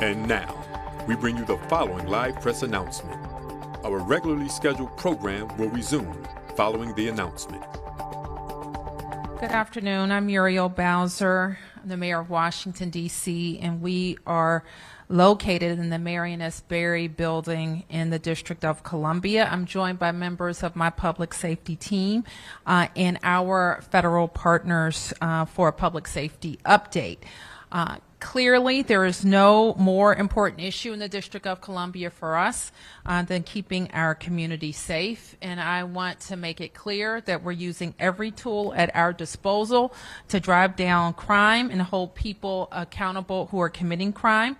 And now, we bring you the following live press announcement. Our regularly scheduled program will resume following the announcement. Good afternoon. I'm Muriel Bowser, the Mayor of Washington, D.C., and we are located in the Marion S. Berry building in the District of Columbia. I'm joined by members of my public safety team and our federal partners for a public safety update. Clearly, there is no more important issue in the District of Columbia for us than keeping our community safe. And I want to make it clear that we're using every tool at our disposal to drive down crime and hold people accountable who are committing crime.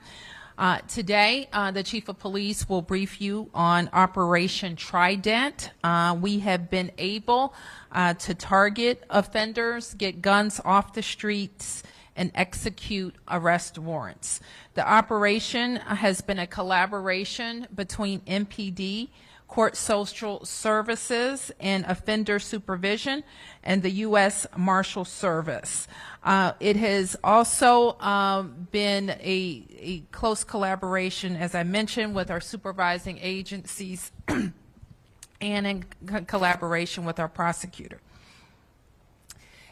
Today, the Chief of Police will brief you on Operation Trident. We have been able to target offenders, get guns off the streets, and execute arrest warrants. The operation has been a collaboration between MPD, Court Social Services, and Offender Supervision, and the U.S. Marshal Service. It has also been a close collaboration, as I mentioned, with our supervising agencies and in collaboration with our prosecutor.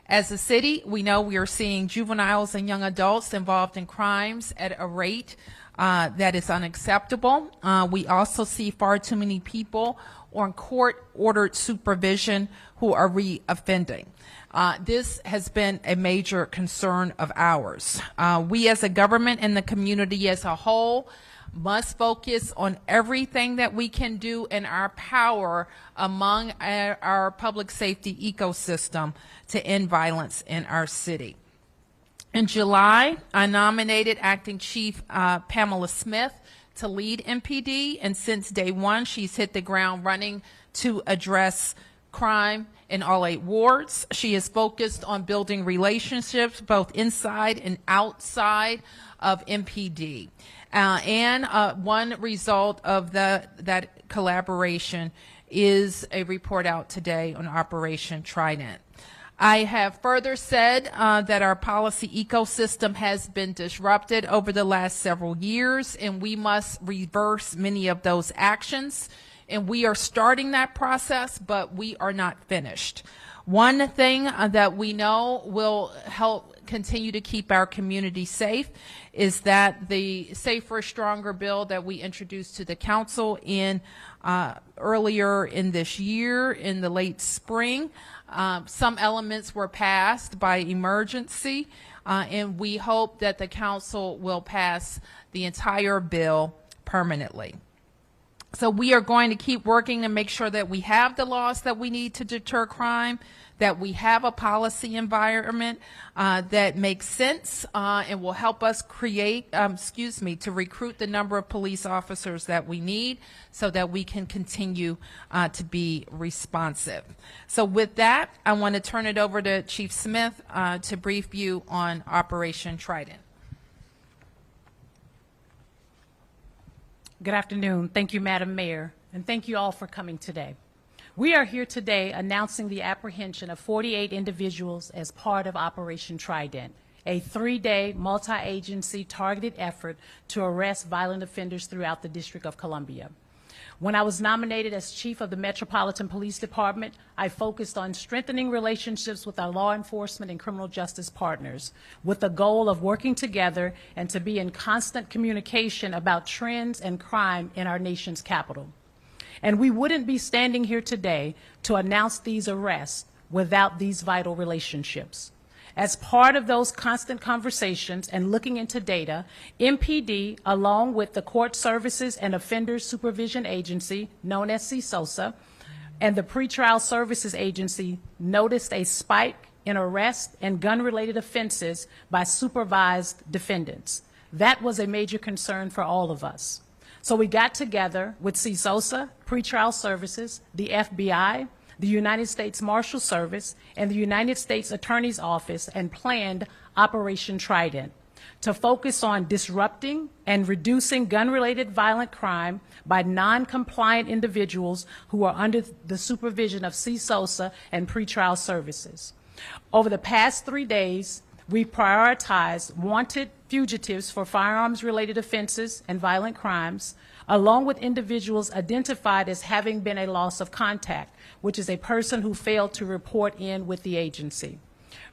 As a city, we know we are seeing juveniles and young adults involved in crimes at a rate that is unacceptable. We also see far too many people on court-ordered supervision who are re-offending. This has been a major concern of ours. We as a government and the community as a whole must focus on everything that we can do in our power among our public safety ecosystem to end violence in our city. In July, I nominated Acting Chief Pamela Smith to lead MPD, and since day one, she's hit the ground running to address crime in all 8 wards. She is focused on building relationships both inside and outside of MPD. One result of that collaboration is a report out today on Operation Trident. I have further said that our policy ecosystem has been disrupted over the last several years, and we must reverse many of those actions. And we are starting that process, but we are not finished. One thing that we know will help continue to keep our community safe is that the Safer, Stronger bill that we introduced to the council in earlier in this year, in the late spring, some elements were passed by emergency, and we hope that the council will pass the entire bill permanently. So we are going to keep working to make sure that we have the laws that we need to deter crime, that we have a policy environment that makes sense and will help us create, to recruit the number of police officers that we need so that we can continue to be responsive. So with that, I want to turn it over to Chief Smith to brief you on Operation Trident. Good afternoon. Thank you, Madam Mayor, and thank you all for coming today. We are here today announcing the apprehension of 48 individuals as part of Operation Trident, a 3-day multi-agency targeted effort to arrest violent offenders throughout the District of Columbia. When I was nominated as chief of the Metropolitan Police Department, I focused on strengthening relationships with our law enforcement and criminal justice partners with the goal of working together and to be in constant communication about trends and crime in our nation's capital. And we wouldn't be standing here today to announce these arrests without these vital relationships. As part of those constant conversations and looking into data, MPD, along with the Court Services and Offender Supervision Agency, known as CSOSA, and the Pretrial Services Agency, noticed a spike in arrests and gun-related offenses by supervised defendants. That was a major concern for all of us. So we got together with CSOSA, Pretrial Services, the FBI, the United States Marshal Service, and the United States Attorney's Office and planned Operation Trident to focus on disrupting and reducing gun-related violent crime by non-compliant individuals who are under the supervision of CSOSA and pretrial services. Over the past 3 days, We prioritize wanted fugitives for firearms-related offenses and violent crimes, along with individuals identified as having been a loss of contact, which is a person who failed to report in with the agency.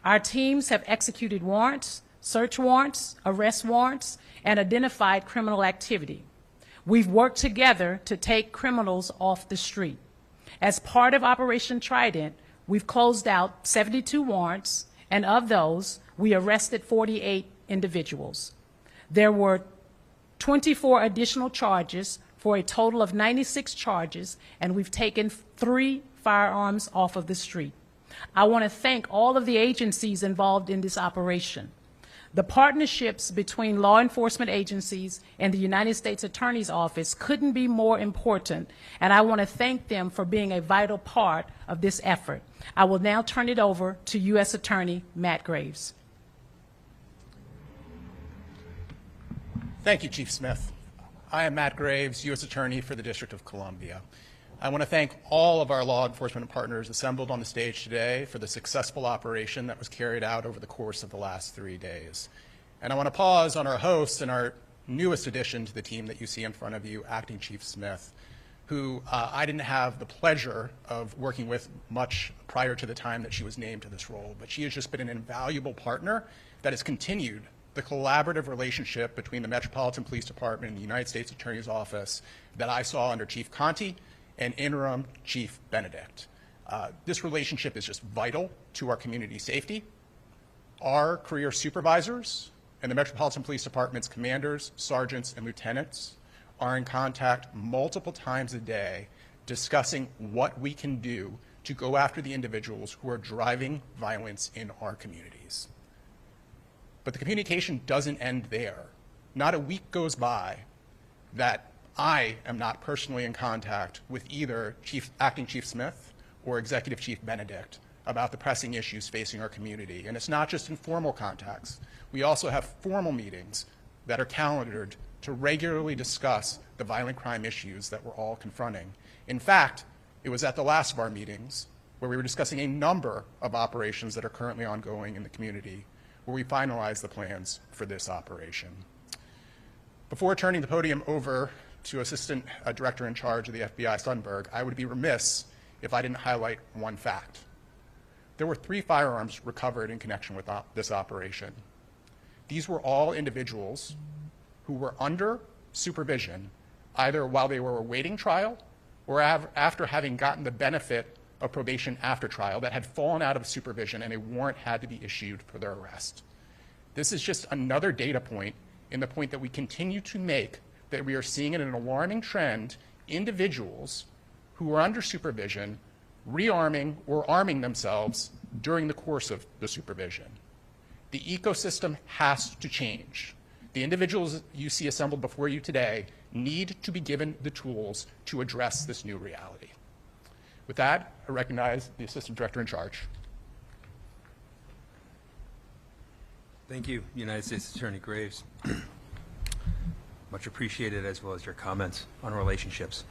Our teams have executed warrants, search warrants, arrest warrants, and identified criminal activity. We've worked together to take criminals off the street. As part of Operation Trident, we've closed out 72 warrants, and of those, we arrested 48 individuals. There were 24 additional charges for a total of 96 charges, and we've taken 3 firearms off of the street. I want to thank all of the agencies involved in this operation. The partnerships between law enforcement agencies and the United States Attorney's Office couldn't be more important, and I want to thank them for being a vital part of this effort. I will now turn it over to U.S. Attorney Matt Graves. Thank you, Chief Smith. I am Matt Graves, U.S. Attorney for the District of Columbia. I want to thank all of our law enforcement partners assembled on the stage today for the successful operation that was carried out over the course of the last 3 days. And I want to pause on our host and our newest addition to the team that you see in front of you, Acting Chief Smith, who I didn't have the pleasure of working with much prior to the time that she was named to this role, but she has just been an invaluable partner that has continued the collaborative relationship between the Metropolitan Police Department and the United States Attorney's Office that I saw under Chief Conti and Interim Chief Benedict. This relationship is just vital to our community safety. Our career supervisors and the Metropolitan Police Department's commanders, sergeants, and lieutenants are in contact multiple times a day discussing what we can do to go after the individuals who are driving violence in our communities. But the communication doesn't end there. Not a week goes by that I am not personally in contact with either Acting Chief Smith or Executive Chief Benedict about the pressing issues facing our community. And it's not just informal contacts. We also have formal meetings that are calendared to regularly discuss the violent crime issues that we're all confronting. In fact, it was at the last of our meetings where we were discussing a number of operations that are currently ongoing in the community where we finalized the plans for this operation. Before turning the podium over to Assistant Director in Charge of the FBI, Sundberg, I would be remiss if I didn't highlight one fact. There were 3 firearms recovered in connection with this operation. These were all individuals who were under supervision, either while they were awaiting trial or after having gotten the benefit of probation after trial, that had fallen out of supervision and a warrant had to be issued for their arrest. This is just another data point in the point that we continue to make that we are seeing in an alarming trend individuals who are under supervision rearming or arming themselves during the course of the supervision. The ecosystem has to change. The individuals you see assembled before you today need to be given the tools to address this new reality. With that, I recognize the Assistant Director in Charge. Thank you, United States Attorney Graves. Much appreciated, as well as your comments on relationships.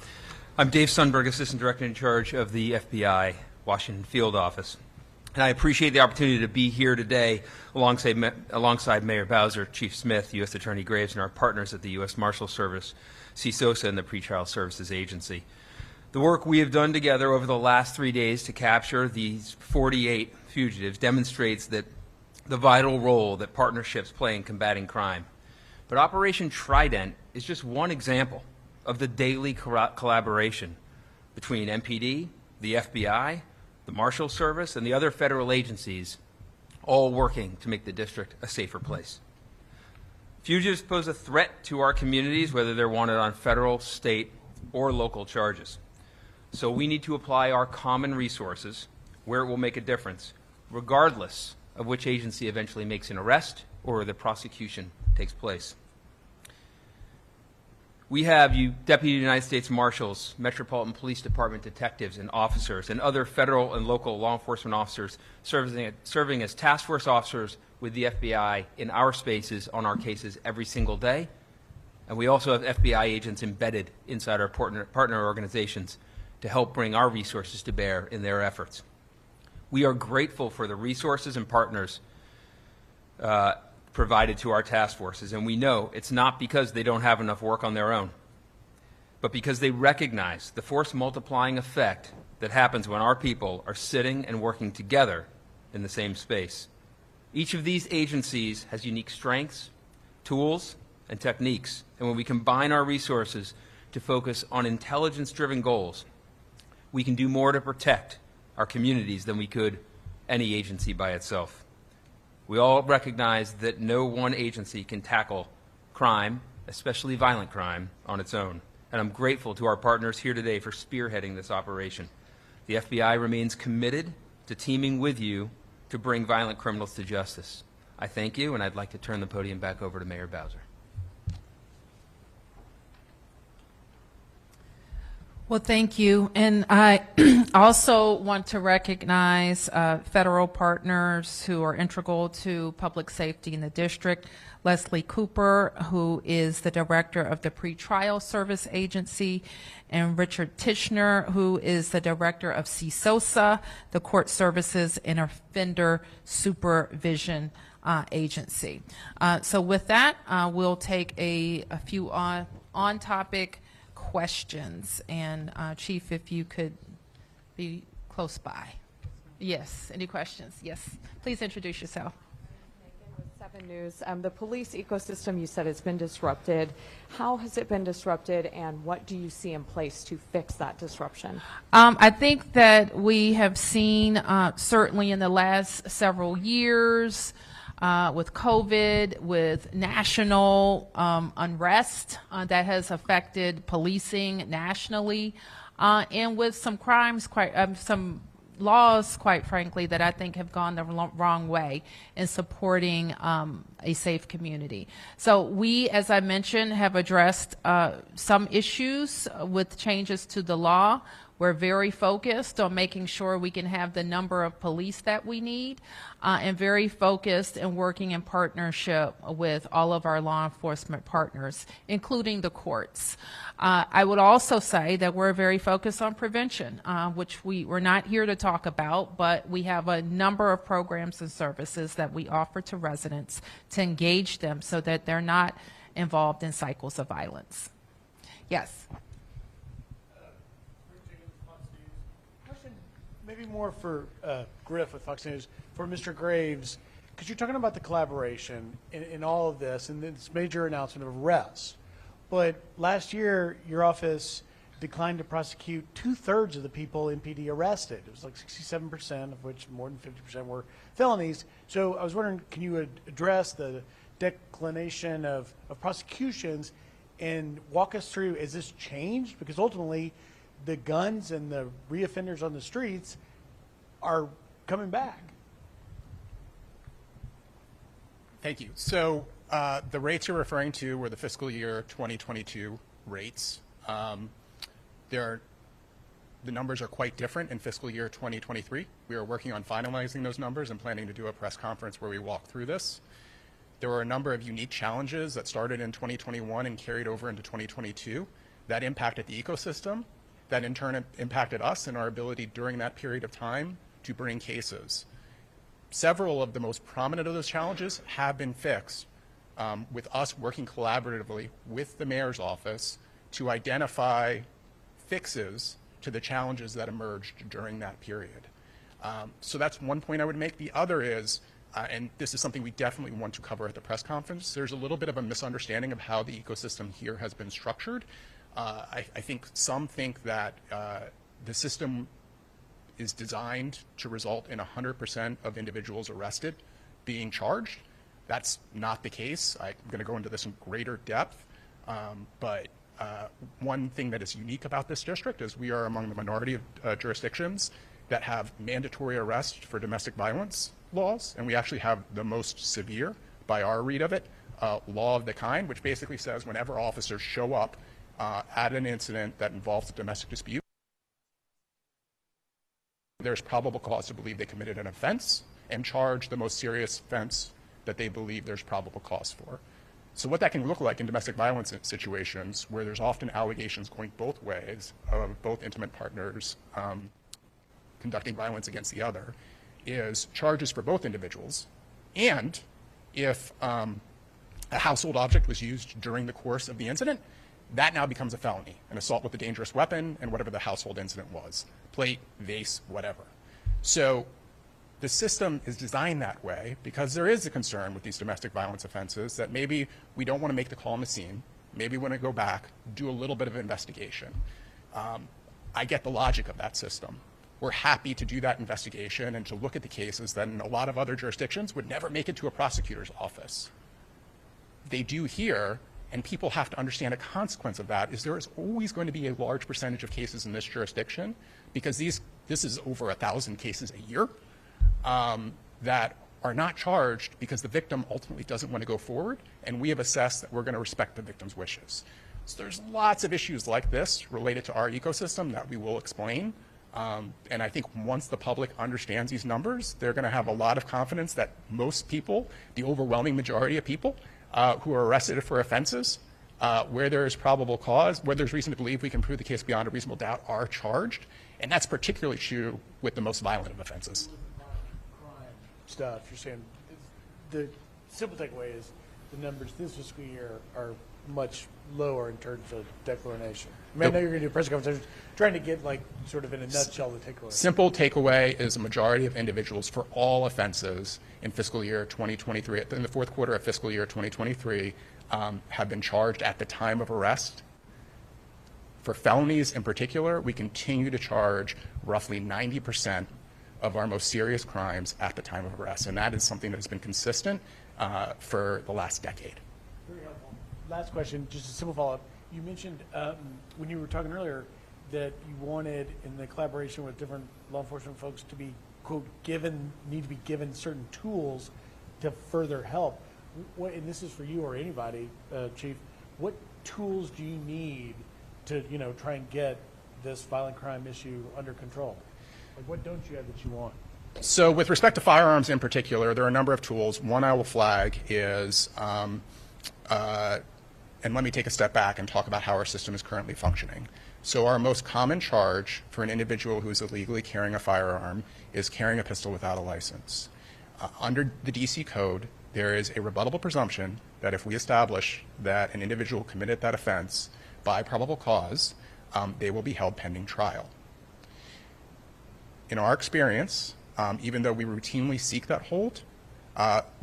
I'm Dave Sundberg, Assistant Director in Charge of the FBI Washington Field Office. And I appreciate the opportunity to be here today alongside Mayor Bowser, Chief Smith, U.S. Attorney Graves, and our partners at the U.S. Marshal Service, CSOSA, and the Pretrial Services Agency. The work we have done together over the last 3 days to capture these 48 fugitives demonstrates that the vital role that partnerships play in combating crime. But Operation Trident is just one example of the daily collaboration between MPD, the FBI, the Marshal Service, and the other federal agencies, all working to make the district a safer place. Fugitives pose a threat to our communities, whether they're wanted on federal, state, or local charges. So we need to apply our common resources where it will make a difference, regardless of which agency eventually makes an arrest or the prosecution takes place. We have Deputy United States Marshals, Metropolitan Police Department detectives and officers, and other federal and local law enforcement officers serving as task force officers with the FBI in our spaces on our cases every single day. And we also have FBI agents embedded inside our partner organizations to help bring our resources to bear in their efforts. We are grateful for the resources and partners provided to our task forces, and we know it's not because they don't have enough work on their own, but because they recognize the force multiplying effect that happens when our people are sitting and working together in the same space. Each of these agencies has unique strengths, tools, and techniques, and when we combine our resources to focus on intelligence-driven goals, we can do more to protect our communities than we could any agency by itself. We all recognize that no one agency can tackle crime, especially violent crime, on its own. And I'm grateful to our partners here today for spearheading this operation. The FBI remains committed to teaming with you to bring violent criminals to justice. I thank you, and I'd like to turn the podium back over to Mayor Bowser. Well, thank you. And I also want to recognize federal partners who are integral to public safety in the district. Leslie Cooper, who is the director of the Pretrial Service Agency, and Richard Tishner, who is the director of CSOSA, the Court Services and Offender Supervision Agency. So with that, we'll take a few on-topic questions. And Chief, if you could be close by. Yes, any questions? Yes, please introduce yourself. 7 News. The police ecosystem, you said, has been disrupted. How has it been disrupted, and what do you see in place to fix that disruption? I think that we have seen, certainly in the last several years, with COVID, with national unrest that has affected policing nationally, and with some crimes, some laws, quite frankly, that I think have gone the wrong way in supporting a safe community. So we, as I mentioned, have addressed some issues with changes to the law. We're very focused on making sure we can have the number of police that we need, and very focused and working in partnership with all of our law enforcement partners, including the courts. I would also say that we're very focused on prevention, which we're not here to talk about, but we have a number of programs and services that we offer to residents to engage them so that they're not involved in cycles of violence. Yes. Maybe more for Griff with Fox News. For Mr. Graves, because you're talking about the collaboration in all of this and this major announcement of arrests. But last year, your office declined to prosecute 2/3 of the people MPD arrested. It was like 67%, of which more than 50% were felonies. So I was wondering, can you address the declination of prosecutions and walk us through, has this changed? Because ultimately, the guns and the reoffenders on the streets are coming back. Thank you. So the rates you're referring to were the fiscal year 2022 rates. The numbers are quite different in fiscal year 2023. We are working on finalizing those numbers and planning to do a press conference where we walk through this. There were a number of unique challenges that started in 2021 and carried over into 2022 that impacted the ecosystem, that in turn impacted us and our ability during that period of time to bring cases. Several of the most prominent of those challenges have been fixed with us working collaboratively with the mayor's office to identify fixes to the challenges that emerged during that period. So that's one point I would make. The other is, and this is something we definitely want to cover at the press conference, there's a little bit of a misunderstanding of how the ecosystem here has been structured. I think some think that the system is designed to result in 100% of individuals arrested being charged. That's not the case. I'm going to go into this in greater depth, but one thing that is unique about this district is we are among the minority of jurisdictions that have mandatory arrest for domestic violence laws, and we actually have the most severe, by our read of it, law of the kind, which basically says whenever officers show up at an incident that involves a domestic dispute, there's probable cause to believe they committed an offense and charge the most serious offense that they believe there's probable cause for. So what that can look like in domestic violence situations where there's often allegations going both ways of both intimate partners conducting violence against the other is charges for both individuals and If a household object was used during the course of the incident, that now becomes a felony, an assault with a dangerous weapon and whatever the household incident was, plate, vase, whatever. So the system is designed that way because there is a concern with these domestic violence offenses that maybe we don't want to make the call on the scene, maybe we want to go back, do a little bit of investigation. I get the logic of that system. We're happy to do that investigation and to look at the cases that in a lot of other jurisdictions would never make it to a prosecutor's office. They do here, and people have to understand a consequence of that is there is always going to be a large percentage of cases in this jurisdiction because this is over 1,000 cases a year that are not charged because the victim ultimately doesn't want to go forward, and we have assessed that we're going to respect the victim's wishes. So there's lots of issues like this related to our ecosystem that we will explain. And I think once the public understands these numbers, they're going to have a lot of confidence that most people, the overwhelming majority of people who are arrested for offenses, where there is probable cause, where there's reason to believe we can prove the case beyond a reasonable doubt, are charged. And that's particularly true with the most violent of offenses. Stuff you're saying, the simple takeaway is the numbers this fiscal year are much lower in terms of declaration. I mean, I know you're going to do a press conference. I'm trying to get like sort of in a nutshell the takeaway. Simple takeaway is a majority of individuals for all offenses in fiscal year 2023, in the fourth quarter of fiscal year 2023, have been charged at the time of arrest. For felonies in particular, we continue to charge roughly 90% of our most serious crimes at the time of arrest, and that is something that has been consistent for the last decade. Very helpful. Last question, just a simple follow-up. You mentioned when you were talking earlier that you wanted, in the collaboration with different law enforcement folks, to be, quote, need to be given certain tools to further help. What, and this is for you or anybody, Chief, what tools do you need to, try and get this violent crime issue under control? Like, what don't you have that you want? So with respect to firearms in particular, there are a number of tools. One I will flag is, and let me take a step back and talk about how our system is currently functioning. So our most common charge for an individual who is illegally carrying a firearm is carrying a pistol without a license. Under the DC Code, there is a rebuttable presumption that if we establish that an individual committed that offense by probable cause, they will be held pending trial. In our experience, even though we routinely seek that hold,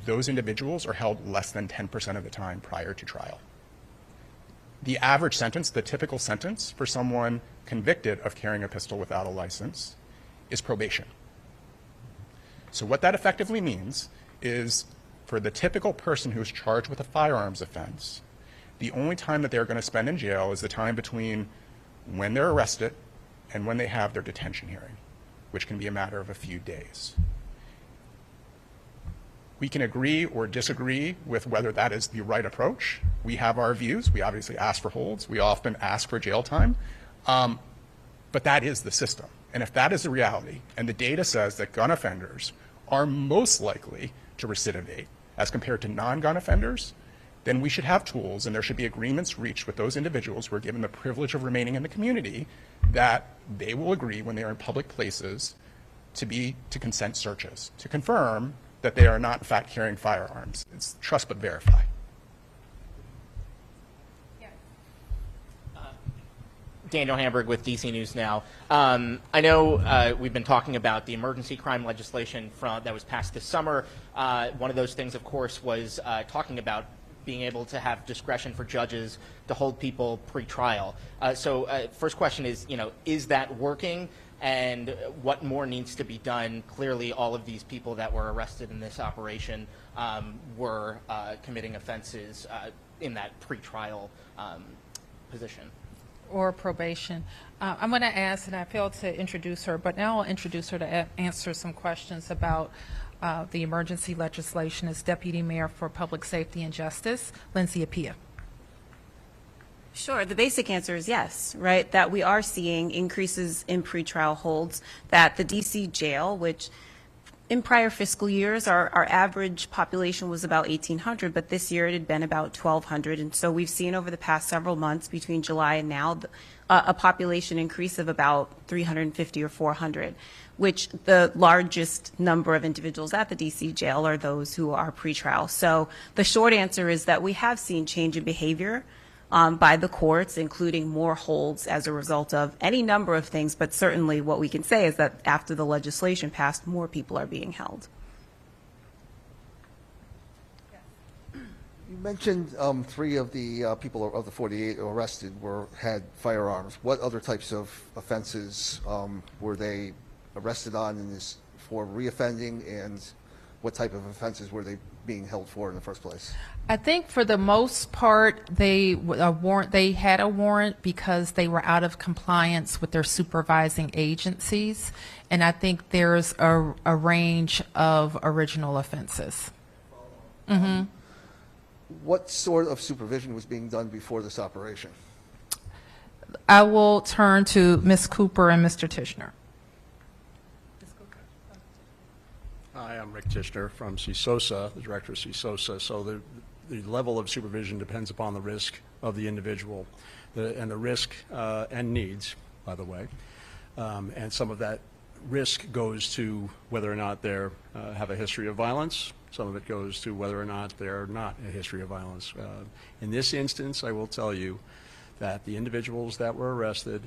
those individuals are held less than 10% of the time prior to trial. The average sentence, the typical sentence for someone convicted of carrying a pistol without a license is probation. So what that effectively means is for the typical person who's charged with a firearms offense, the only time that they're going to spend in jail is the time between when they're arrested and when they have their detention hearing, which can be a matter of a few days. We can agree or disagree with whether that is the right approach. We have our views. We obviously ask for holds. We often ask for jail time. But that is the system. And if that is the reality, and the data says that gun offenders are most likely to recidivate as compared to non-gun offenders, then we should have tools and there should be agreements reached with those individuals who are given the privilege of remaining in the community that they will agree when they are in public places to consent searches, to confirm that they are not in fact carrying firearms. It's trust but verify. Daniel Hamburg with DC News Now. I know we've been talking about the emergency crime legislation that was passed this summer. One of those things, of course, was talking about being able to have discretion for judges to hold people pre-trial. So first question is that working? And what more needs to be done? Clearly, all of these people that were arrested in this operation were committing offenses in that pre-trial position. Or probation. I'm going to ask, and I failed to introduce her, but now I'll introduce her to answer some questions about the emergency legislation as Deputy Mayor for Public Safety and Justice, Lindsay Appiah. Sure. The basic answer is yes, right? That we are seeing increases in pretrial holds, that the DC jail, which In prior fiscal years, our average population was about 1,800, but this year it had been about 1,200. And so we've seen over the past several months between July and now a population increase of about 350 or 400, which the largest number of individuals at the DC jail are those who are pretrial. So the short answer is that we have seen change in behavior by the courts, including more holds as a result of any number of things, but certainly what we can say is that after the legislation passed, more people are being held. You mentioned 3 of the people of the 48 arrested had firearms. What other types of offenses were they arrested on for reoffending, and what type of offenses were they being held for in the first place? I think for the most part, they had a warrant because they were out of compliance with their supervising agencies, and I think there's a range of original offenses. Mm-hmm. What sort of supervision was being done before this operation? I will turn to Ms. Cooper and Mr. Tishner. Hi, I'm Rick Tishner from CSOSA, the director of CSOSA. So the level of supervision depends upon the risk of the individual and the risk and needs, by the way. And some of that risk goes to whether or not they have a history of violence. Some of it goes to whether or not they're not a history of violence. In this instance, I will tell you that the individuals that were arrested,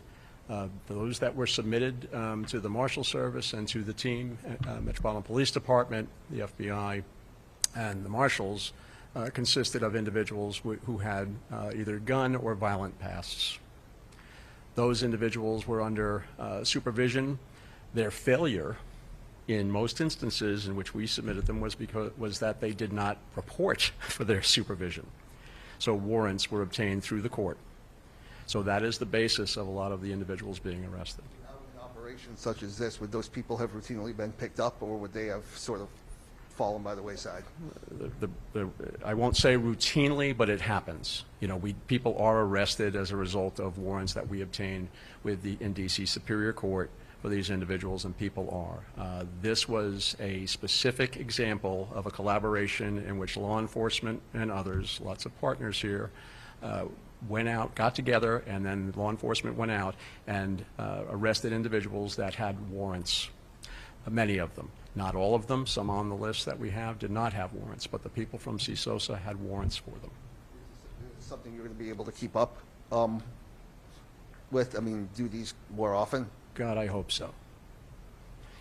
those that were submitted to the Marshal Service and to the team, Metropolitan Police Department, the FBI, and the Marshals, consisted of individuals who had either gun or violent pasts. Those individuals were under supervision. Their failure, in most instances in which we submitted them, was that they did not report for their supervision. So warrants were obtained through the court. So that is the basis of a lot of the individuals being arrested. In operations such as this, would those people have routinely been picked up, or would they have sort of fallen by the wayside? I won't say routinely, but it happens. You know, people are arrested as a result of warrants that we obtain in DC Superior Court for these individuals, and people are. This was a specific example of a collaboration in which law enforcement and others, lots of partners here, went out, got together, and then law enforcement went out and arrested individuals that had warrants, many of them. Not all of them. Some on the list that we have did not have warrants, but the people from CSOSA had warrants for them. Is this something you're going to be able to keep up with? I mean, do these more often? God, I hope so.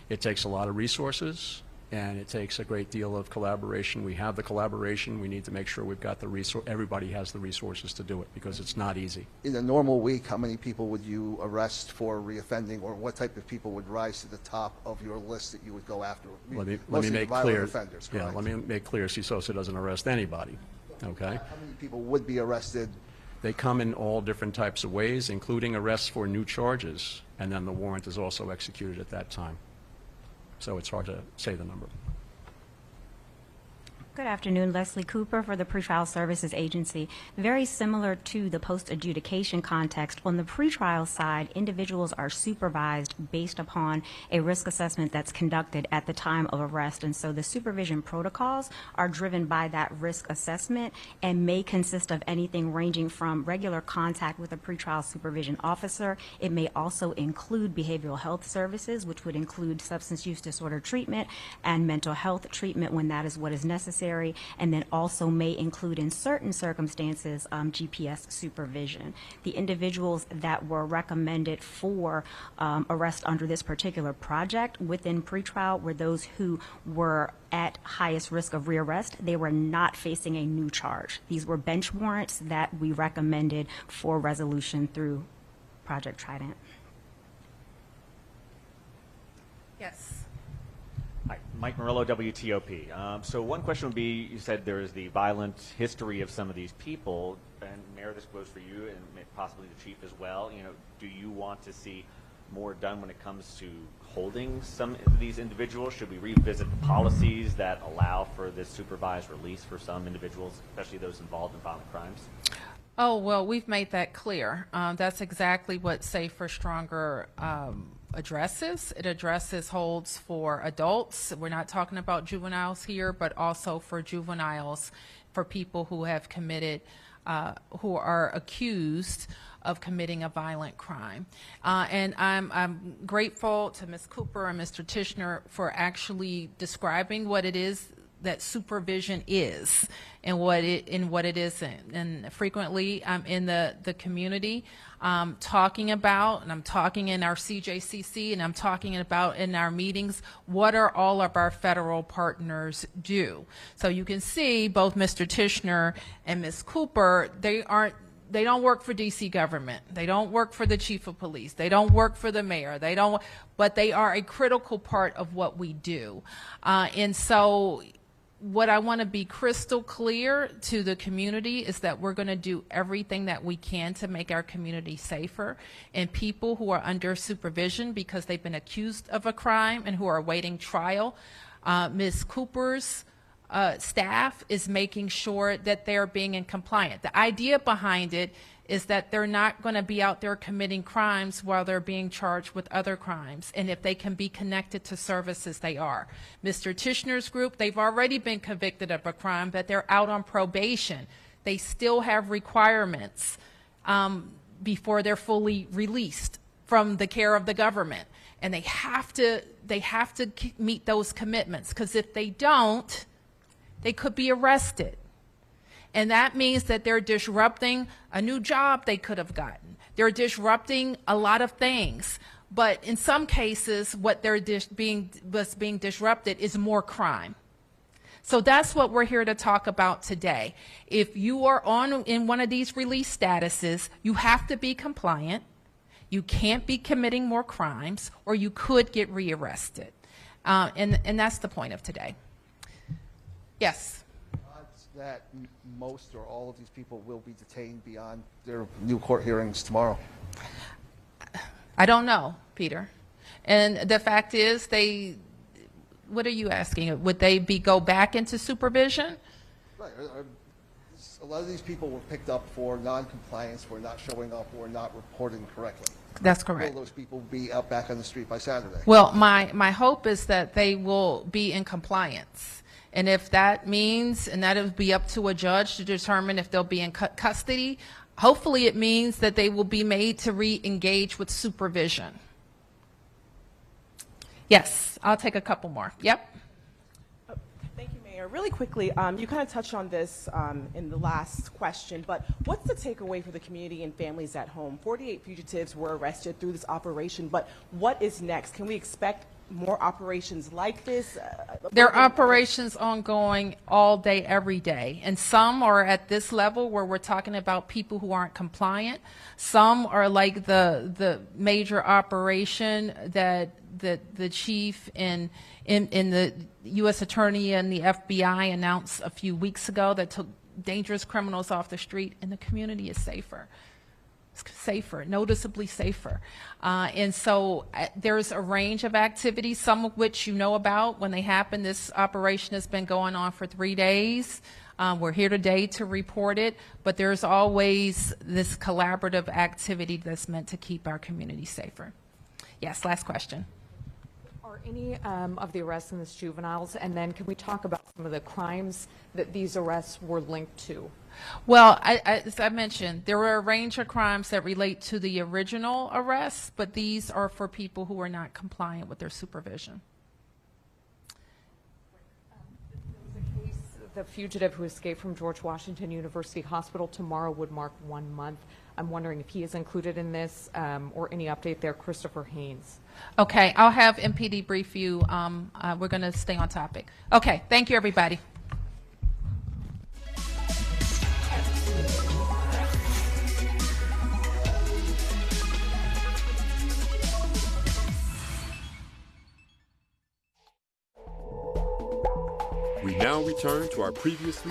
It takes a lot of resources, and it takes a great deal of collaboration. We have the collaboration. We need to make sure we've got the resource. Everybody has the resources to do it, because it's not easy. In a normal week, how many people would you arrest for reoffending, or what type of people would rise to the top of your list that you would go after? Let me make violent clear. Offenders, yeah, let me make clear. CSOSA doesn't arrest anybody. Okay. How many people would be arrested? They come in all different types of ways, including arrests for new charges, and then the warrant is also executed at that time. So it's hard to say the number. Good afternoon, Leslie Cooper for the Pretrial Services Agency. Very similar to the post-adjudication context, on the pretrial side, individuals are supervised based upon a risk assessment that's conducted at the time of arrest. And so the supervision protocols are driven by that risk assessment and may consist of anything ranging from regular contact with a pretrial supervision officer. It may also include behavioral health services, which would include substance use disorder treatment and mental health treatment when that is what is necessary. And then also may include, in certain circumstances, GPS supervision. The individuals that were recommended for arrest under this particular project within pretrial were those who were at highest risk of rearrest. They were not facing a new charge. These were bench warrants that we recommended for resolution through Project Trident. Yes. Hi, Mike Murillo, WTOP. So one question would be, you said there is the violent history of some of these people, and Mayor, this goes for you and possibly the Chief as well. You know, do you want to see more done when it comes to holding some of these individuals? Should we revisit the policies that allow for this supervised release for some individuals, especially those involved in violent crimes? Oh, well, we've made that clear. That's exactly what Safer, Stronger addresses. It addresses holds for adults. We're not talking about juveniles here, but also for juveniles, for people who have committed, who are accused of committing a violent crime. And I'm grateful to Ms. Cooper and Mr. Tishner for actually describing what it is that supervision is and what it isn't. And frequently I'm in the community talking about, and I'm talking in our CJCC, and I'm talking about in our meetings, what are all of our federal partners do. So you can see both Mr. Tishner and Ms. Cooper, they don't work for DC government. They don't work for the chief of police. They don't work for the mayor. But they are a critical part of what we do. And so what I want to be crystal clear to the community is that we're going to do everything that we can to make our community safer. And people who are under supervision because they've been accused of a crime and who are awaiting trial, Ms. Cooper's staff is making sure that they're being in compliant. The idea behind it is that they're not going to be out there committing crimes while they're being charged with other crimes. And if they can be connected to services, they are. Mr. Tishner's group, they've already been convicted of a crime, but they're out on probation. They still have requirements before they're fully released from the care of the government. And they have to meet those commitments, because if they don't, they could be arrested. And that means that they're disrupting a new job they could have gotten. They're disrupting a lot of things. But in some cases, what what's being disrupted is more crime. So that's what we're here to talk about today. If you are in one of these release statuses, you have to be compliant. You can't be committing more crimes, or you could get rearrested. And that's the point of today. Yes. That most or all of these people will be detained beyond their new court hearings tomorrow? I don't know, Peter. And the fact is, what are you asking? Would they go back into supervision? Right. A lot of these people were picked up for non-compliance, for not showing up, or not reporting correctly. That's correct. Will those people be out back on the street by Saturday? Well, my hope is that they will be in compliance. And if that means, and that would be up to a judge to determine if they'll be in custody, hopefully it means that they will be made to re-engage with supervision. Yes, I'll take a couple more. Yep. Thank you, Mayor. Really quickly, you kind of touched on this in the last question, but what's the takeaway for the community and families at home? 48 fugitives were arrested through this operation, but what is next? Can we expect more operations like this? There are operations ongoing all day, every day. And some are at this level where we're talking about people who aren't compliant. Some are like the major operation that the chief and the U.S. Attorney and the FBI announced a few weeks ago that took dangerous criminals off the street, and the community is safer. Safer, noticeably safer. And so there's a range of activities, some of which you know about when they happen. This operation has been going on for 3 days. We're here today to report it, but there's always this collaborative activity that's meant to keep our community safer. Yes, last question. Are any of the arrests in this juveniles, and then can we talk about some of the crimes that these arrests were linked to? Well, as I mentioned, there are a range of crimes that relate to the original arrests, but these are for people who are not compliant with their supervision. The fugitive who escaped from George Washington University Hospital tomorrow would mark 1 month. I'm wondering if he is included in this, or any update there. Christopher Haynes. Okay, I'll have MPD brief you. We're going to stay on topic. Okay, thank you, everybody. We now return to our previously